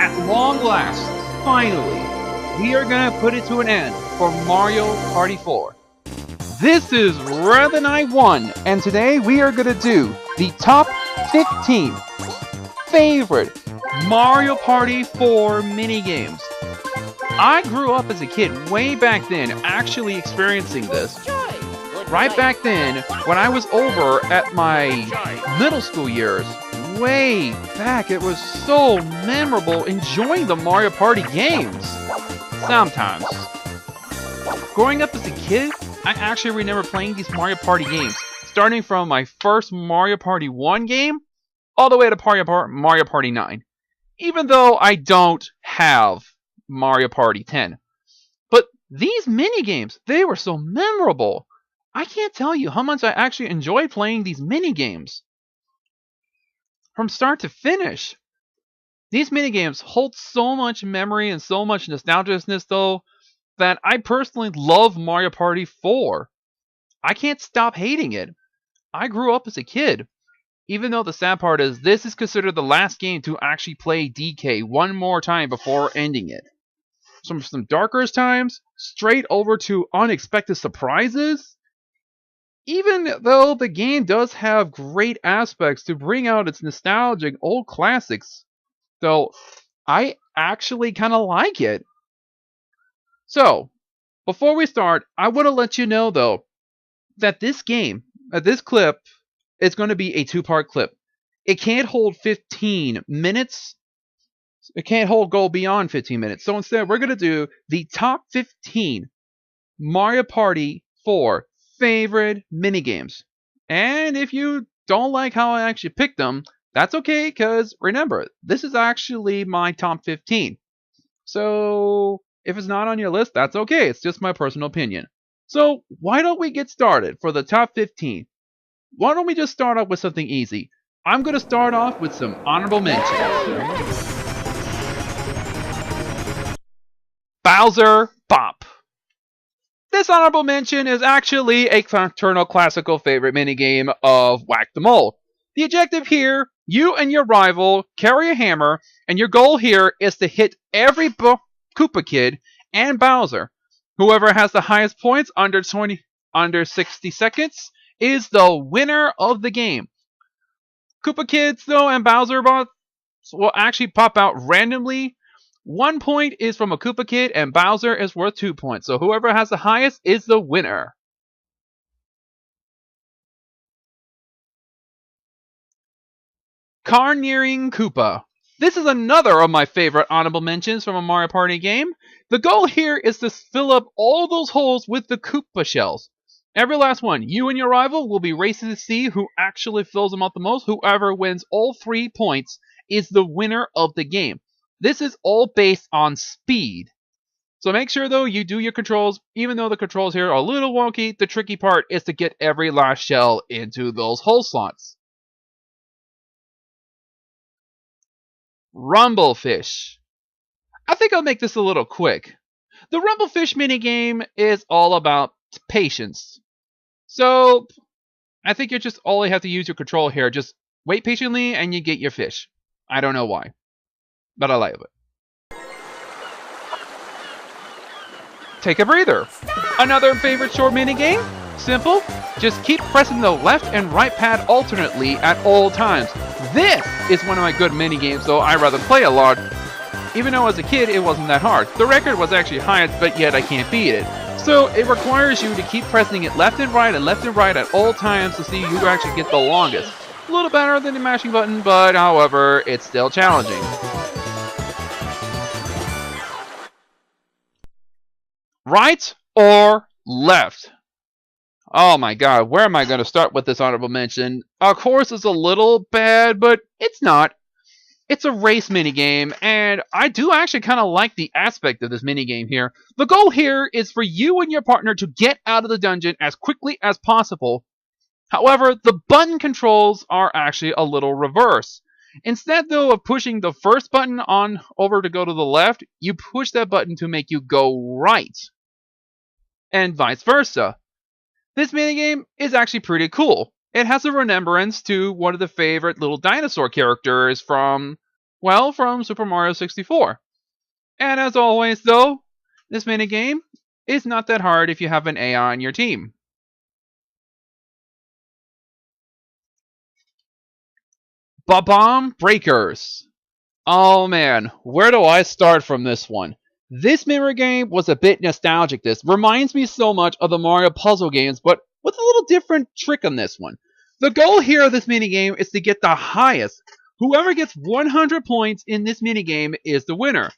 At long last, finally, we are gonna put it to an end for Mario Party 4. This is Rev 1, and today we are gonna do the top 15 favorite Mario Party 4 minigames. I grew up as a kid way back then actually experiencing this. Right back then, when I was over at my middle school years, way back, it was so memorable enjoying the Mario Party games. Sometimes. Growing up as a kid, I actually remember playing these Mario Party games, starting from my first Mario Party 1 game, all the way to Mario Party 9. Even though I don't have Mario Party 10. But these minigames, they were so memorable. I can't tell you how much I actually enjoyed playing these minigames. From start to finish. These minigames hold so much memory and so much nostalgicness though, that I personally love Mario Party 4. I can't stop hating it. I grew up as a kid. Even though the sad part is, this is considered the last game to actually play DK one more time before ending it. From some darker times, straight over to unexpected surprises. Even though the game does have great aspects to bring out its nostalgic old classics, though I actually kind of like it. So, before we start, I want to let you know though, that this game, this clip, is going to be a two-part clip. It can't hold 15 minutes. It can't go beyond 15 minutes. So instead, we're going to do the top 15 Mario Party 4 favorite minigames. And if you don't like how I actually picked them, that's okay, because remember, this is actually my top 15. So if it's not on your list, that's okay. It's just my personal opinion. So why don't we get started for the top 15? Why don't we just start off with something easy? I'm going to start off with some honorable mentions. Bowser Bop. This honorable mention is actually a eternal classical favorite minigame of Whack the Mole. The objective here, you and your rival carry a hammer, and your goal here is to hit every Koopa Kid and Bowser. Whoever has the highest points under 60 seconds is the winner of the game. Koopa Kids though and Bowser bots will actually pop out randomly. 1 point is from a Koopa Kid and Bowser is worth 2 points. So whoever has the highest is the winner. Carneering Koopa. This is another of my favorite honorable mentions from a Mario Party game. The goal here is to fill up all those holes with the Koopa shells. Every last one. You and your rival will be racing to see who actually fills them up the most. Whoever wins all 3 points is the winner of the game. This is all based on speed. So make sure though you do your controls. Even though the controls here are a little wonky, the tricky part is to get every last shell into those hole slots. Rumblefish. I think I'll make this a little quick. The Rumblefish minigame is all about patience. So I think you're just all you have to use your control here. Just wait patiently and you get your fish. I don't know why, but I like it. Take a breather. Another favorite short minigame? Simple. Just keep pressing the left and right pad alternately at all times. This is one of my good minigames, though I rather play a lot. Even though as a kid it wasn't that hard. The record was actually highest, but yet I can't beat it. So it requires you to keep pressing it left and right at all times to see who actually gets the longest. A little better than the mashing button, but however, it's still challenging. Right or left? Oh my god, where am I going to start with this honorable mention? Of course, it's a little bad, but it's not. It's a race minigame, and I do actually kind of like the aspect of this minigame here. The goal here is for you and your partner to get out of the dungeon as quickly as possible. However, the button controls are actually a little reverse. Instead, though, of pushing the first button on over to go to the left, you push that button to make you go right. And vice versa. This minigame is actually pretty cool. It has a remembrance to one of the favorite little dinosaur characters from Well, from Super Mario 64. And as always, though, this minigame is not that hard if you have an AI on your team. Bomb Breakers. Oh man, where do I start from this one? This memory game was a bit nostalgic. This reminds me so much of the Mario puzzle games, but with a little different trick on this one. The goal here of this minigame is to get the highest. Whoever gets 100 points in this minigame is the winner.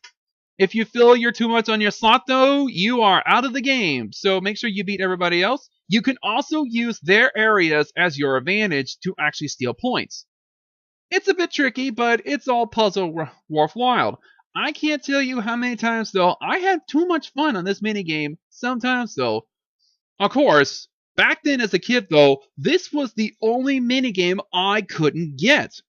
If you feel you're too much on your slot though, you are out of the game, so make sure you beat everybody else. You can also use their areas as your advantage to actually steal points. It's a bit tricky, but it's all puzzle worthwhile. I can't tell you how many times, though, I had too much fun on this minigame. Sometimes, though. Of course, back then as a kid, though, this was the only minigame I couldn't get.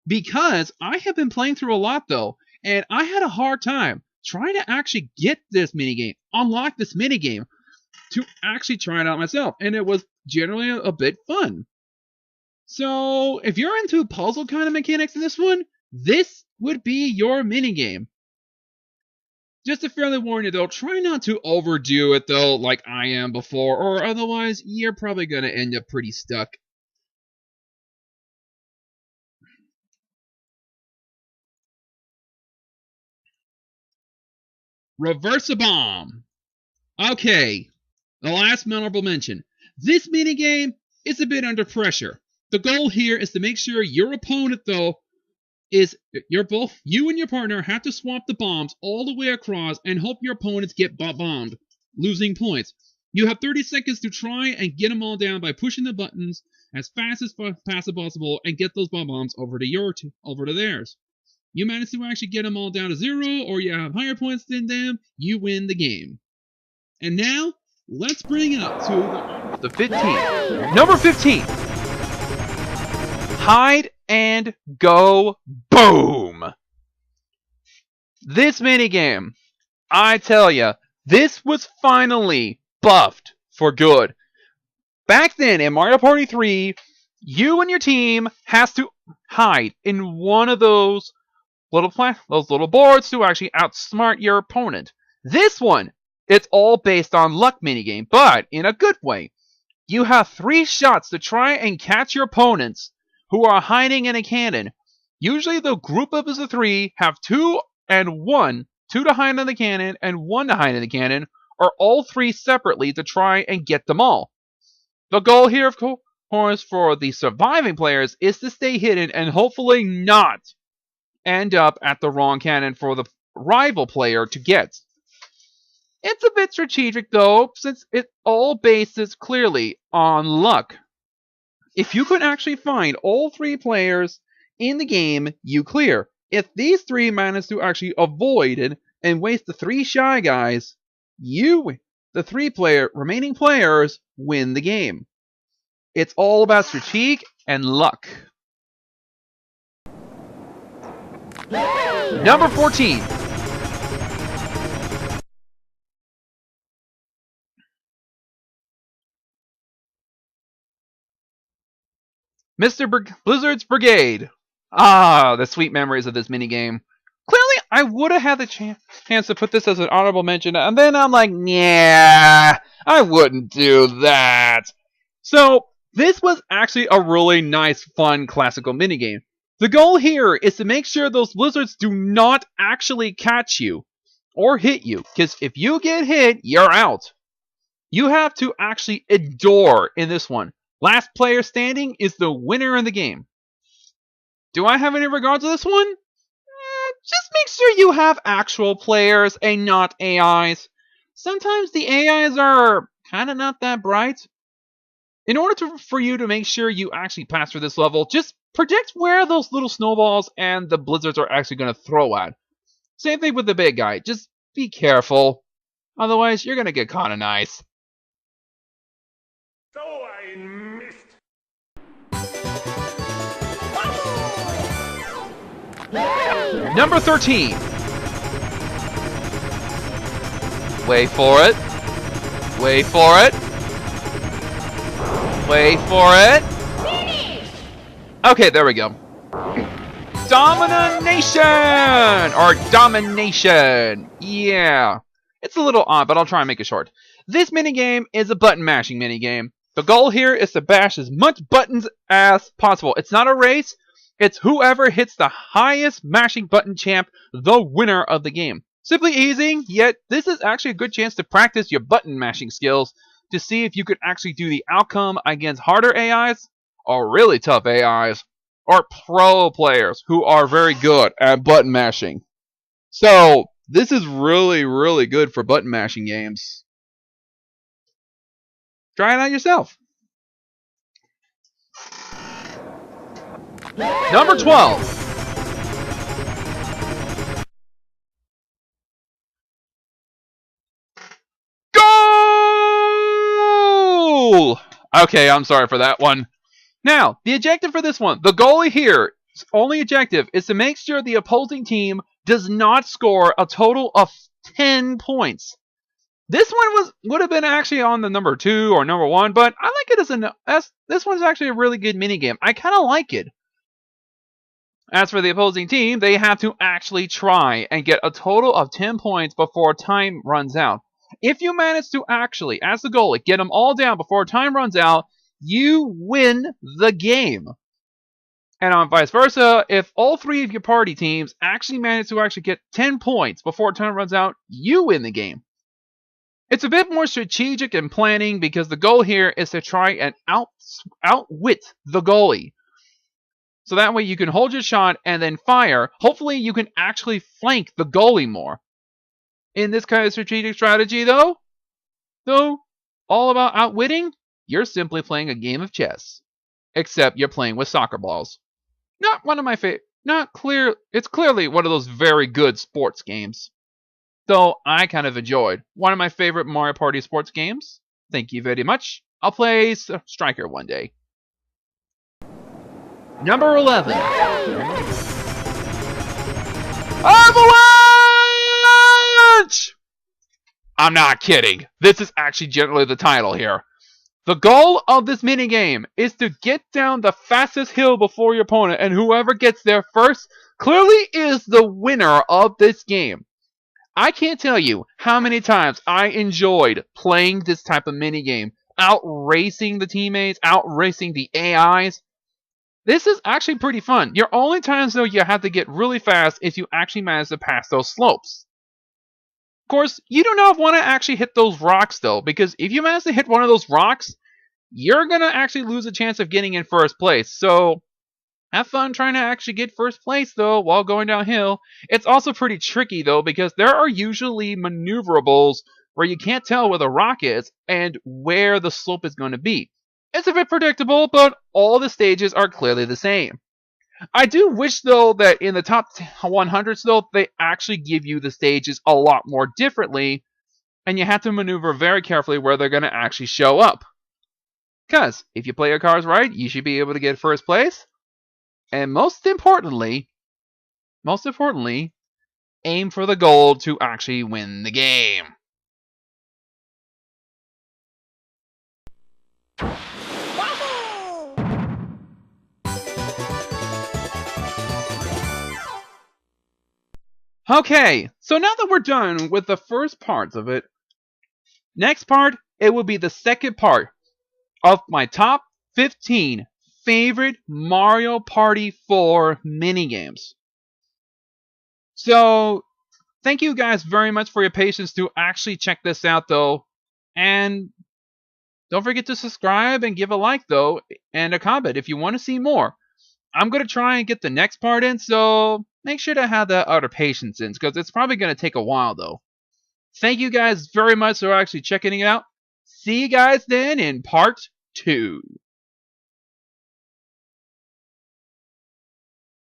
Because I have been playing through a lot, though, and I had a hard time trying to actually get this minigame, unlock this minigame, to actually try it out myself. And it was generally a bit fun. So, if you're into puzzle kind of mechanics in this one, this would be your minigame. Just to fairly warn you though, try not to overdo it though, like I am before, or otherwise you're probably going to end up pretty stuck. Reverse a bomb. Okay, the last memorable mention. This minigame is a bit under pressure. The goal here is to make sure your opponent, though, is you and your partner have to swap the bombs all the way across and hope your opponents get bombed, losing points. You have 30 seconds to try and get them all down by pushing the buttons as fast as possible and get those bombs over to theirs. You manage to actually get them all down to 0, or you have higher points than them, you win the game. And now, let's bring it up to the 15. Number 15. Hide and go boom. This minigame, I tell ya, this was finally buffed for good. Back then in Mario Party 3, you and your team has to hide in one of those little boards to actually outsmart your opponent. This one, it's all based on luck minigame, but in a good way. You have 3 shots to try and catch your opponents who are hiding in a cannon. Usually the group of the 3 have 2 and 1, 2 to hide in the cannon and 1 to hide in the cannon, or all 3 separately to try and get them all. The goal here, of course, for the surviving players is to stay hidden and hopefully not end up at the wrong cannon for the rival player to get. It's a bit strategic though, since it all bases clearly on luck. If you could actually find all 3 players in the game, you clear. If these 3 manage to actually avoid it and waste the 3 shy guys, the 3 remaining players, win the game. It's all about strategy and luck. Number 14. Mr. Blizzard's Brigade. Ah, the sweet memories of this minigame. Clearly, I would have had the chance to put this as an honorable mention, and then I'm like, yeah, I wouldn't do that. So, this was actually a really nice, fun, classical minigame. The goal here is to make sure those blizzards do not actually catch you or hit you, because if you get hit, you're out. You have to actually endure in this one. Last player standing is the winner in the game. Do I have any regards to this one? Just make sure you have actual players and not AIs. Sometimes the AIs are kind of not that bright. In order for you to make sure you actually pass through this level, just predict where those little snowballs and the blizzards are actually going to throw at. Same thing with the big guy. Just be careful. Otherwise, you're going to get caught in ice. So I missed. Number 13. Wait for it. Wait for it. Wait for it. Okay, there we go. Domination! Or Domination! Yeah. It's a little odd, but I'll try and make it short. This minigame is a button mashing minigame. The goal here is to bash as much buttons as possible. It's not a race. It's whoever hits the highest mashing button champ, the winner of the game. Simply easy, yet this is actually a good chance to practice your button mashing skills to see if you could actually do the outcome against harder AIs or really tough AIs or pro players who are very good at button mashing. So this is really, really good for button mashing games. Try it out yourself. Number 12. Goal! Okay, I'm sorry for that one. Now, the objective for this one, the goalie here's only objective is to make sure the opposing team does not score a total of 10 points. This one would have been actually on the number 2 or number 1, but I like it as this one's actually a really good minigame. I kind of like it. As for the opposing team, they have to actually try and get a total of 10 points before time runs out. If you manage to actually, as the goalie, get them all down before time runs out, you win the game. And on vice versa, if all 3 of your party teams actually manage to actually get 10 points before time runs out, you win the game. It's a bit more strategic in planning because the goal here is to try and outwit the goalie. So that way you can hold your shot and then fire. Hopefully you can actually flank the goalie more. In this kind of strategic strategy though, all about outwitting, you're simply playing a game of chess. Except you're playing with soccer balls. Not one of my it's clearly one of those very good sports games. Though I kind of enjoyed. One of my favorite Mario Party sports games. Thank you very much. I'll play Striker one day. Number 11. Avalanche! I'm not kidding. This is actually generally the title here. The goal of this minigame is to get down the fastest hill before your opponent, and whoever gets there first clearly is the winner of this game. I can't tell you how many times I enjoyed playing this type of minigame, outracing the teammates, outracing the AIs. This is actually pretty fun. Your only times though you have to get really fast if you actually manage to pass those slopes. Of course, you do not want to actually hit those rocks though, because if you manage to hit one of those rocks, you're going to actually lose a chance of getting in first place. So have fun trying to actually get first place though while going downhill. It's also pretty tricky though because there are usually maneuverables where you can't tell where the rock is and where the slope is going to be. It's a bit predictable, but all the stages are clearly the same. I do wish though that in the top 100s though they actually give you the stages a lot more differently and you have to maneuver very carefully where they're going to actually show up. Because if you play your cards right, you should be able to get first place. And most importantly, aim for the goal to actually win the game. Okay, so now that we're done with the first parts of it, next part, it will be the second part of my top 15 favorite Mario Party 4 minigames. So, thank you guys very much for your patience to actually check this out though. And don't forget to subscribe and give a like though, and a comment if you want to see more. I'm going to try and get the next part in, so make sure to have that other patience in, because it's probably going to take a while though. Thank you guys very much for actually checking it out. See you guys then in part 2.